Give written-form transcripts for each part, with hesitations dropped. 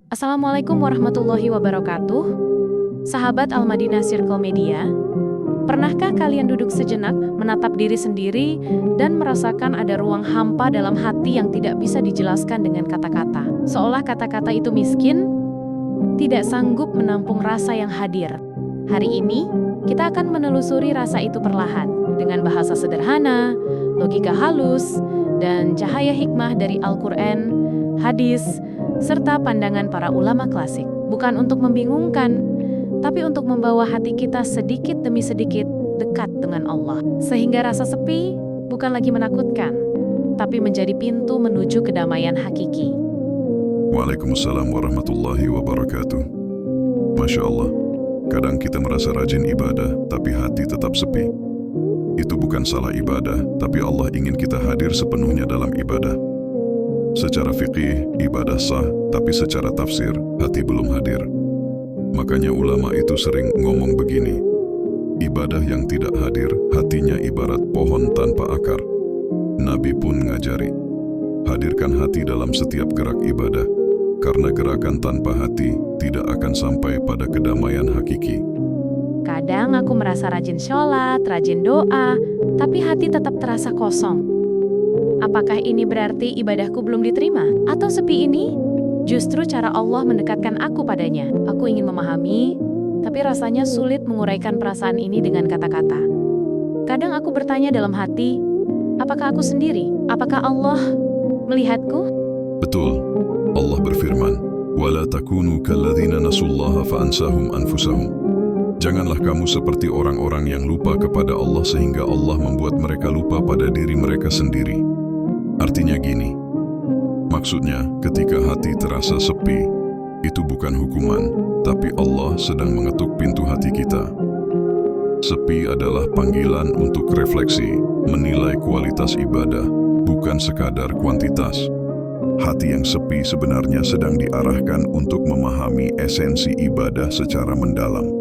Assalamualaikum warahmatullahi wabarakatuh. Sahabat Al-Madinah Circle Media, pernahkah kalian duduk sejenak, menatap diri sendiri, dan merasakan ada ruang hampa dalam hati yang tidak bisa dijelaskan dengan kata-kata? Seolah kata-kata itu miskin, tidak sanggup menampung rasa yang hadir. Hari ini, kita akan menelusuri rasa itu perlahan, dengan bahasa sederhana, logika halus, dan cahaya hikmah dari Al-Quran, hadis, serta pandangan para ulama klasik. Bukan untuk membingungkan, tapi untuk membawa hati kita sedikit demi sedikit dekat dengan Allah. Sehingga rasa sepi bukan lagi menakutkan, tapi menjadi pintu menuju kedamaian hakiki. Waalaikumsalam warahmatullahi wabarakatuh. Masya Allah, kadang kita merasa rajin ibadah, tapi hati tetap sepi. Itu bukan salah ibadah, tapi Allah ingin kita hadir sepenuhnya dalam ibadah. Secara fikih, ibadah sah, tapi secara tafsir, hati belum hadir. Makanya ulama itu sering ngomong begini, ibadah yang tidak hadir, hatinya ibarat pohon tanpa akar. Nabi pun ngajari, hadirkan hati dalam setiap gerak ibadah, karena gerakan tanpa hati tidak akan sampai pada kedamaian hakiki. Kadang aku merasa rajin sholat, rajin doa, tapi hati tetap terasa kosong. Apakah ini berarti ibadahku belum diterima? Atau sepi ini justru cara Allah mendekatkan aku padanya? Aku ingin memahami, tapi rasanya sulit menguraikan perasaan ini dengan kata-kata. Kadang aku bertanya dalam hati, apakah aku sendiri? Apakah Allah melihatku? Betul, Allah berfirman, وَلَا تَكُونُوا كَالَّذِينَ نَسُوا اللَّهَ فَأَنْسَاهُمْ أَنفُسَهُمْ. Janganlah kamu seperti orang-orang yang lupa kepada Allah sehingga Allah membuat mereka lupa pada diri mereka sendiri. Artinya gini, maksudnya ketika hati terasa sepi, itu bukan hukuman, tapi Allah sedang mengetuk pintu hati kita. Sepi adalah panggilan untuk refleksi, menilai kualitas ibadah, bukan sekadar kuantitas. Hati yang sepi sebenarnya sedang diarahkan untuk memahami esensi ibadah secara mendalam.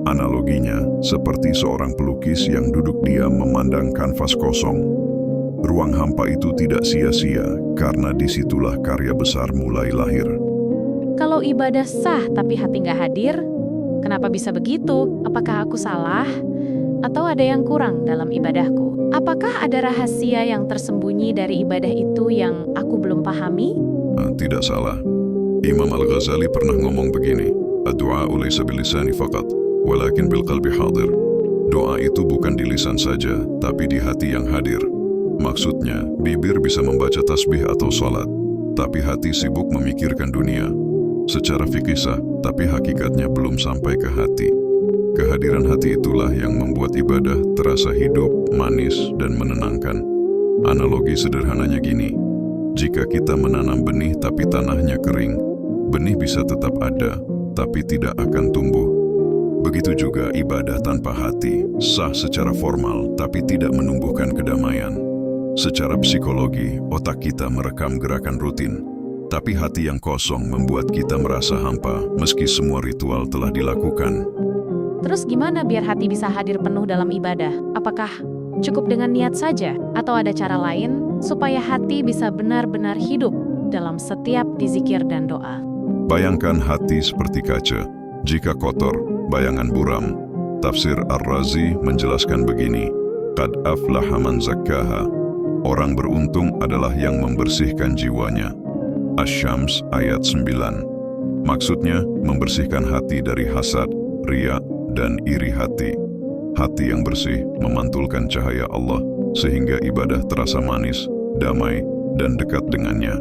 Analoginya, seperti seorang pelukis yang duduk diam memandang kanvas kosong. Ruang hampa itu tidak sia-sia, karena disitulah karya besar mulai lahir. Kalau ibadah sah tapi hati nggak hadir, kenapa bisa begitu? Apakah aku salah? Atau ada yang kurang dalam ibadahku? Apakah ada rahasia yang tersembunyi dari ibadah itu yang aku belum pahami? Tidak salah. Imam Al-Ghazali pernah ngomong begini, "Ad-du'a'u laysa bil-lisani faqat, walakin bil-qalbi hadir." Doa itu bukan di lisan saja, tapi di hati yang hadir. Maksudnya, bibir bisa membaca tasbih atau salat, tapi hati sibuk memikirkan dunia. Secara fikih sah, tapi hakikatnya belum sampai ke hati. Kehadiran hati itulah yang membuat ibadah terasa hidup, manis, dan menenangkan. Analogi sederhananya gini, jika kita menanam benih tapi tanahnya kering, benih bisa tetap ada, tapi tidak akan tumbuh. Begitu juga ibadah tanpa hati, sah secara formal, tapi tidak menumbuhkan kedamaian. Secara psikologi, otak kita merekam gerakan rutin, tapi hati yang kosong membuat kita merasa hampa meski semua ritual telah dilakukan. Terus gimana biar hati bisa hadir penuh dalam ibadah? Apakah cukup dengan niat saja? Atau ada cara lain supaya hati bisa benar-benar hidup dalam setiap dzikir dan doa? Bayangkan hati seperti kaca. Jika kotor, bayangan buram. Tafsir Ar-Razi menjelaskan begini, "Qad aflaha man zakkaha." Orang beruntung adalah yang membersihkan jiwanya. Asy-Syams ayat 9. Maksudnya, membersihkan hati dari hasad, riya, dan iri hati. Hati yang bersih memantulkan cahaya Allah, sehingga ibadah terasa manis, damai, dan dekat dengannya.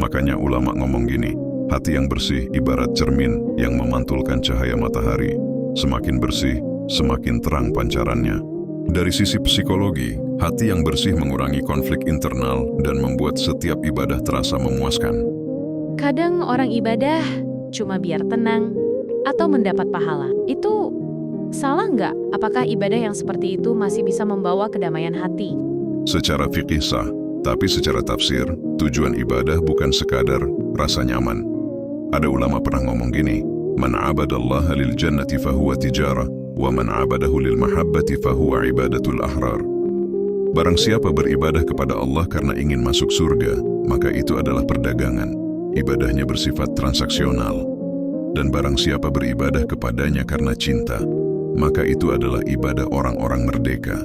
Makanya ulama ngomong gini, hati yang bersih ibarat cermin yang memantulkan cahaya matahari. Semakin bersih, semakin terang pancarannya. Dari sisi psikologi, hati yang bersih mengurangi konflik internal dan membuat setiap ibadah terasa memuaskan. Kadang orang ibadah cuma biar tenang atau mendapat pahala. Itu salah nggak? Apakah ibadah yang seperti itu masih bisa membawa kedamaian hati? Secara fikih sah, tapi secara tafsir, tujuan ibadah bukan sekadar rasa nyaman. Ada ulama pernah ngomong gini, "Man 'abadallaha lil jannati fahuwa tijarah, wa man 'abadahu lil mahabbati fahuwa ibadatul ahrar." Barang siapa beribadah kepada Allah karena ingin masuk surga, maka itu adalah perdagangan. ibadahnya bersifat transaksional. Dan barang siapa beribadah kepadanya karena cinta, maka itu adalah ibadah orang-orang merdeka.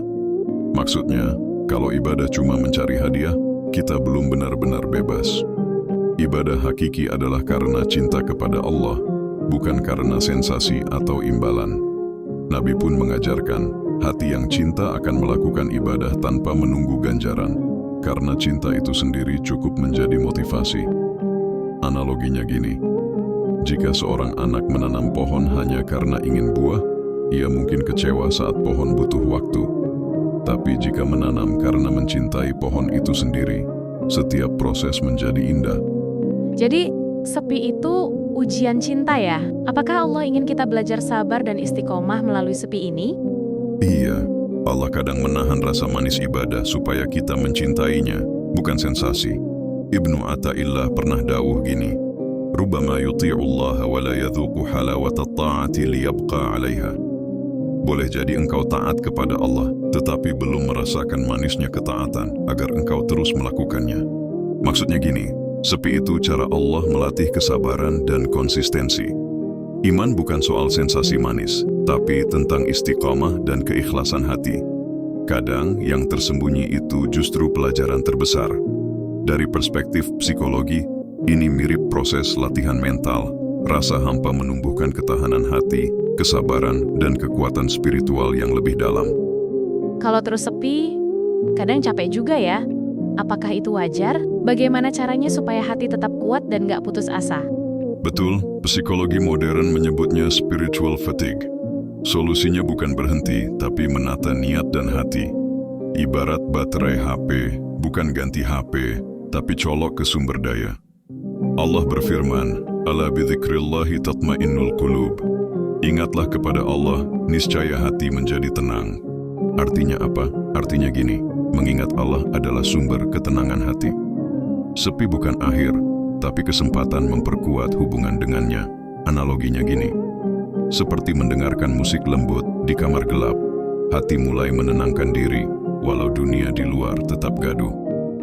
Maksudnya, kalau ibadah cuma mencari hadiah, kita belum benar-benar bebas. Ibadah hakiki adalah karena cinta kepada Allah, bukan karena sensasi atau imbalan. Nabi pun mengajarkan, hati yang cinta akan melakukan ibadah tanpa menunggu ganjaran, karena cinta itu sendiri cukup menjadi motivasi. Analoginya gini, jika seorang anak menanam pohon hanya karena ingin buah, ia mungkin kecewa saat pohon butuh waktu. Tapi jika menanam karena mencintai pohon itu sendiri, setiap proses menjadi indah. Jadi, sepi itu ujian cinta ya? Apakah Allah ingin kita belajar sabar dan istiqomah melalui sepi ini? Iya, Allah kadang menahan rasa manis ibadah supaya kita mencintainya, bukan sensasi. Ibnu Athaillah pernah dawuh gini, "Rubbama yuti'ullaha wa la yadhuqu halawata ta'ati liyabqa 'alaiha." Boleh jadi engkau taat kepada Allah, tetapi belum merasakan manisnya ketaatan agar engkau terus melakukannya. Maksudnya gini, sepi itu cara Allah melatih kesabaran dan konsistensi. Iman bukan soal sensasi manis, tapi tentang istiqamah dan keikhlasan hati. Kadang yang tersembunyi itu justru pelajaran terbesar. Dari perspektif psikologi, ini mirip proses latihan mental. Rasa hampa menumbuhkan ketahanan hati, kesabaran, dan kekuatan spiritual yang lebih dalam. Kalau terus sepi, kadang capek juga ya. Apakah itu wajar? Bagaimana caranya supaya hati tetap kuat dan gak putus asa? Betul, psikologi modern menyebutnya spiritual fatigue. Solusinya bukan berhenti, tapi menata niat dan hati. Ibarat baterai HP, bukan ganti HP, tapi colok ke sumber daya. Allah berfirman, "Ala bidzikrillahi tatmainnul qulub." Ingatlah kepada Allah, niscaya hati menjadi tenang. Artinya apa? Artinya gini, mengingat Allah adalah sumber ketenangan hati. Sepi bukan akhir, tapi kesempatan memperkuat hubungan dengannya. Analoginya gini, seperti mendengarkan musik lembut di kamar gelap, hati mulai menenangkan diri, walau dunia di luar tetap gaduh.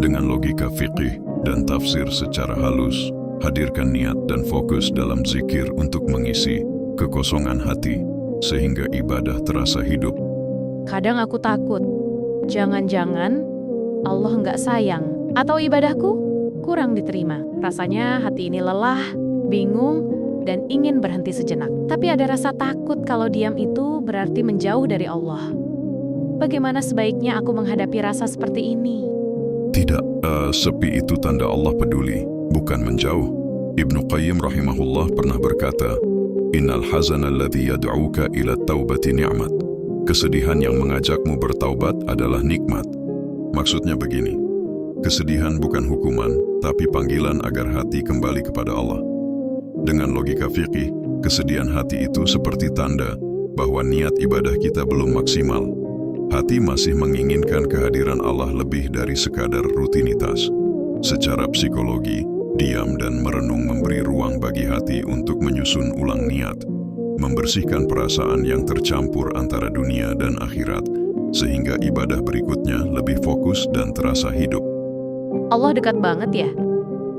Dengan logika fikih dan tafsir secara halus, hadirkan niat dan fokus dalam zikir untuk mengisi kekosongan hati, sehingga ibadah terasa hidup. Kadang aku takut, jangan-jangan Allah nggak sayang, atau ibadahku kurang diterima. Rasanya hati ini lelah, bingung, dan ingin berhenti sejenak. Tapi ada rasa takut kalau diam itu berarti menjauh dari Allah. Bagaimana sebaiknya aku menghadapi rasa seperti ini? Tidak, sepi itu tanda Allah peduli, bukan menjauh. Ibnu Qayyim rahimahullah pernah berkata, "Innal hazana alladhi yad'uka ila taubati ni'mat." Kesedihan yang mengajakmu bertaubat adalah nikmat. Maksudnya begini, kesedihan bukan hukuman, tapi panggilan agar hati kembali kepada Allah. Dengan logika fikih, kesedihan hati itu seperti tanda bahwa niat ibadah kita belum maksimal. Hati masih menginginkan kehadiran Allah lebih dari sekadar rutinitas. Secara psikologi, diam dan merenung memberi ruang bagi hati untuk menyusun ulang niat, membersihkan perasaan yang tercampur antara dunia dan akhirat, sehingga ibadah berikutnya lebih fokus dan terasa hidup. Allah dekat banget ya,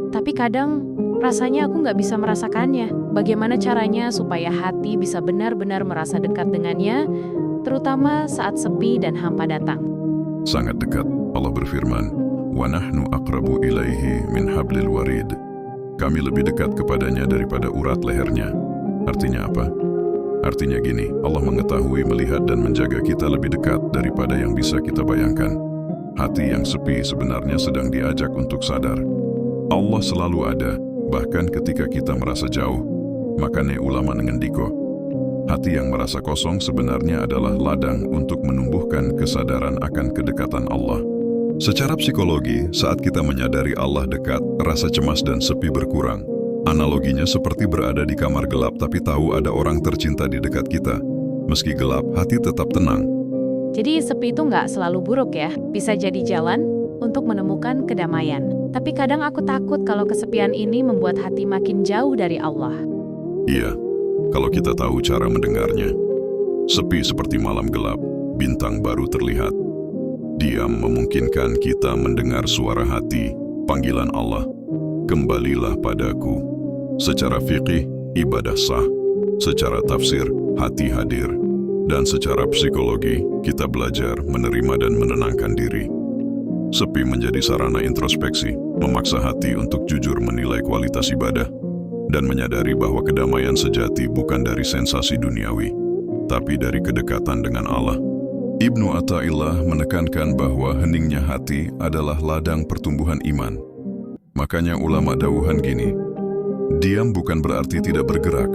tapi kadang rasanya aku nggak bisa merasakannya. Bagaimana caranya supaya hati bisa benar-benar merasa dekat dengannya, terutama saat sepi dan hampa datang? Sangat dekat. Allah berfirman, "Wa nahnu aqrabu ilaihi min hablil warid." Kami lebih dekat kepadanya daripada urat lehernya. Artinya apa? Artinya gini, Allah mengetahui, melihat, dan menjaga kita lebih dekat daripada yang bisa kita bayangkan. Hati yang sepi sebenarnya sedang diajak untuk sadar. Allah selalu ada, bahkan ketika kita merasa jauh. Makanya ulama ngendiko, hati yang merasa kosong sebenarnya adalah ladang untuk menumbuhkan kesadaran akan kedekatan Allah. Secara psikologi, saat kita menyadari Allah dekat, rasa cemas dan sepi berkurang. Analoginya seperti berada di kamar gelap tapi tahu ada orang tercinta di dekat kita. Meski gelap, hati tetap tenang. Jadi sepi itu nggak selalu buruk ya, bisa jadi jalan untuk menemukan kedamaian. Tapi kadang aku takut kalau kesepian ini membuat hati makin jauh dari Allah. Iya, kalau kita tahu cara mendengarnya. Sepi seperti malam gelap, bintang baru terlihat. Diam memungkinkan kita mendengar suara hati, panggilan Allah. kembalilah padaku. Secara fikih, ibadah sah. Secara tafsir, hati hadir. Dan secara psikologi, kita belajar menerima dan menenangkan diri. Sepi menjadi sarana introspeksi, memaksa hati untuk jujur menilai kualitas ibadah, dan menyadari bahwa kedamaian sejati bukan dari sensasi duniawi, tapi dari kedekatan dengan Allah. Ibnu Athaillah menekankan bahwa heningnya hati adalah ladang pertumbuhan iman. Makanya ulama dawuhan gini, diam bukan berarti tidak bergerak.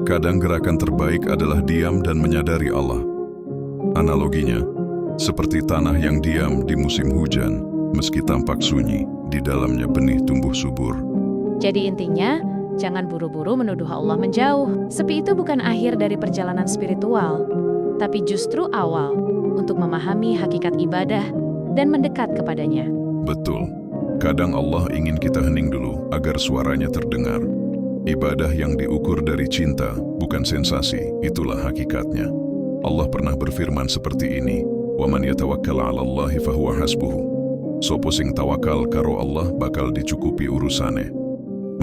Kadang gerakan terbaik adalah diam dan menyadari Allah. Analoginya, seperti tanah yang diam di musim hujan, meski tampak sunyi, di dalamnya benih tumbuh subur. Jadi intinya, jangan buru-buru menuduh Allah menjauh. Sepi itu bukan akhir dari perjalanan spiritual, tapi justru awal untuk memahami hakikat ibadah dan mendekat kepadanya. Betul. Kadang Allah ingin kita hening dulu agar suaranya terdengar. Ibadah yang diukur dari cinta, bukan sensasi, itulah hakikatnya. Allah pernah berfirman seperti ini, "Waman yatawakkal 'ala Allahi fahuwa hasbuhu." Sopo sing tawakal karo Allah bakal dicukupi urusane.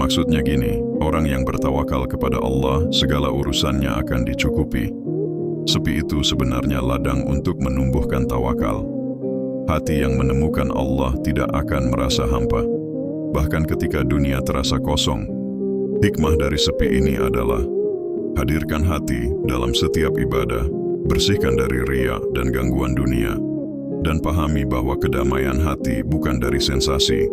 Maksudnya gini, orang yang bertawakal kepada Allah, segala urusannya akan dicukupi. Sepi itu sebenarnya ladang untuk menumbuhkan tawakal. Hati yang menemukan Allah tidak akan merasa hampa. Bahkan ketika dunia terasa kosong, hikmah dari sepi ini adalah hadirkan hati dalam setiap ibadah, bersihkan dari riya dan gangguan dunia, dan pahami bahwa kedamaian hati bukan dari sensasi,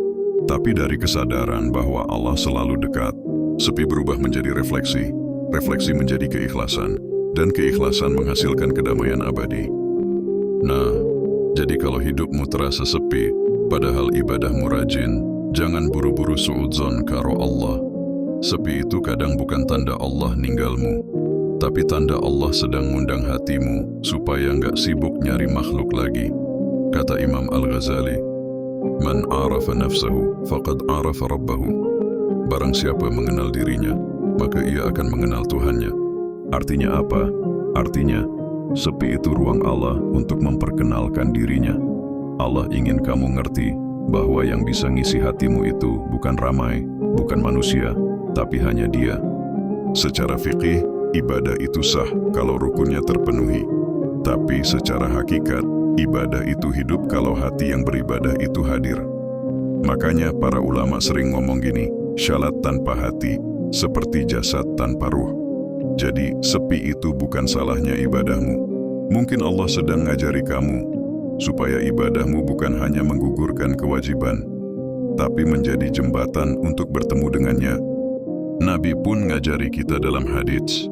tapi dari kesadaran bahwa Allah selalu dekat. Sepi berubah menjadi refleksi, refleksi menjadi keikhlasan, dan keikhlasan menghasilkan kedamaian abadi. Nah, jadi kalau hidupmu terasa sepi, padahal ibadahmu rajin, jangan buru-buru suudzon karo Allah. Sepi itu kadang bukan tanda Allah ninggalmu, tapi tanda Allah sedang ngundang hatimu supaya nggak sibuk nyari makhluk lagi. Kata Imam Al-Ghazali, "Man arafa nafsahu, faqad arafa rabbahu." Barang siapa mengenal dirinya, maka ia akan mengenal Tuhannya. Artinya apa? Artinya, sepi itu ruang Allah untuk memperkenalkan dirinya. Allah ingin kamu ngerti bahwa yang bisa ngisi hatimu itu bukan ramai, bukan manusia, tapi hanya Dia. Secara fikih, ibadah itu sah kalau rukunnya terpenuhi. Tapi secara hakikat, ibadah itu hidup kalau hati yang beribadah itu hadir. Makanya para ulama sering ngomong gini, syalat tanpa hati, seperti jasad tanpa ruh. Jadi, sepi itu bukan salahnya ibadahmu. Mungkin Allah sedang ngajari kamu, supaya ibadahmu bukan hanya menggugurkan kewajiban, tapi menjadi jembatan untuk bertemu dengannya. Nabi pun ngajari kita dalam hadits,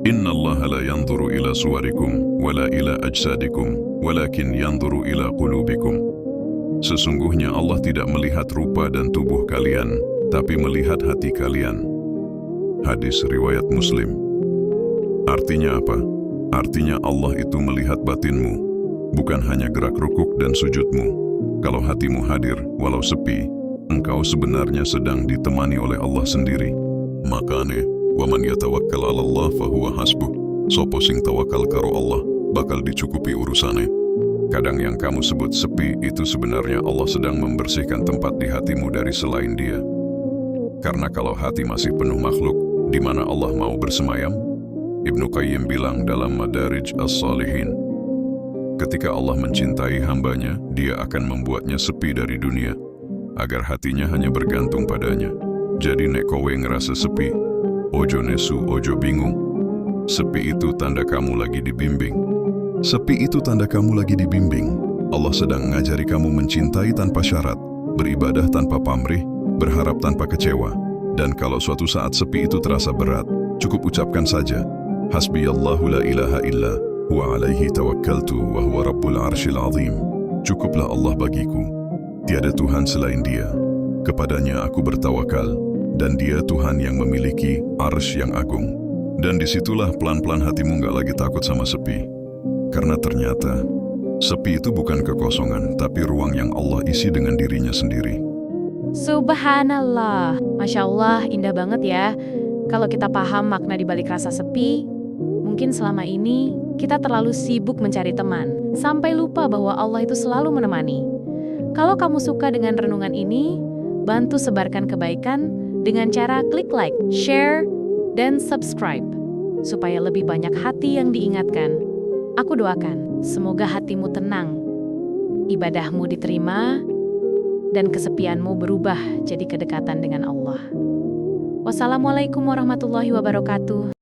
"Inna Allah la yanzuru ila suwarikum, wala ila ajsadikum, walakin yanzuru ila qulubikum." Sesungguhnya Allah tidak melihat rupa dan tubuh kalian, tapi melihat hati kalian. Hadis riwayat Muslim. Artinya apa? Artinya Allah itu melihat batinmu, bukan hanya gerak rukuk dan sujudmu. Kalau hatimu hadir, walau sepi, engkau sebenarnya sedang ditemani oleh Allah sendiri. Makanya, "Waman yatawakkal 'ala Allah fahuwa hasbuh." Sopo sing tawakal karo Allah, bakal dicukupi urusane. Kadang yang kamu sebut sepi itu sebenarnya Allah sedang membersihkan tempat di hatimu dari selain Dia. Karena kalau hati masih penuh makhluk, di mana Allah mau bersemayam? Ibnu Qayyim bilang dalam Madarij As-Salihin, ketika Allah mencintai hambanya, Dia akan membuatnya sepi dari dunia, agar hatinya hanya bergantung padanya. Jadi nek kowe ngerasa sepi, ojo nesu, ojo bingung. Sepi itu tanda kamu lagi dibimbing. Sepi itu tanda kamu lagi dibimbing. Allah sedang ngajari kamu mencintai tanpa syarat, beribadah tanpa pamrih, berharap tanpa kecewa. Dan kalau suatu saat sepi itu terasa berat, cukup ucapkan saja, "Hasbiyallahu la ilaha illa, huwa alaihi tawakkaltu, wa huwa rabbul arshil azim." Cukuplah Allah bagiku, tiada Tuhan selain Dia. Kepadanya aku bertawakal, dan Dia Tuhan yang memiliki arsy yang agung. Dan disitulah pelan-pelan hatimu gak lagi takut sama sepi. Karena ternyata, sepi itu bukan kekosongan, tapi ruang yang Allah isi dengan dirinya sendiri. Subhanallah, Masya Allah, indah banget ya. Kalau kita paham makna di balik rasa sepi, mungkin selama ini kita terlalu sibuk mencari teman, sampai lupa bahwa Allah itu selalu menemani. Kalau kamu suka dengan renungan ini, bantu sebarkan kebaikan dengan cara klik like, share, dan subscribe, supaya lebih banyak hati yang diingatkan. Aku doakan, semoga hatimu tenang, ibadahmu diterima, dan kesepianmu berubah jadi kedekatan dengan Allah. Wassalamualaikum warahmatullahi wabarakatuh.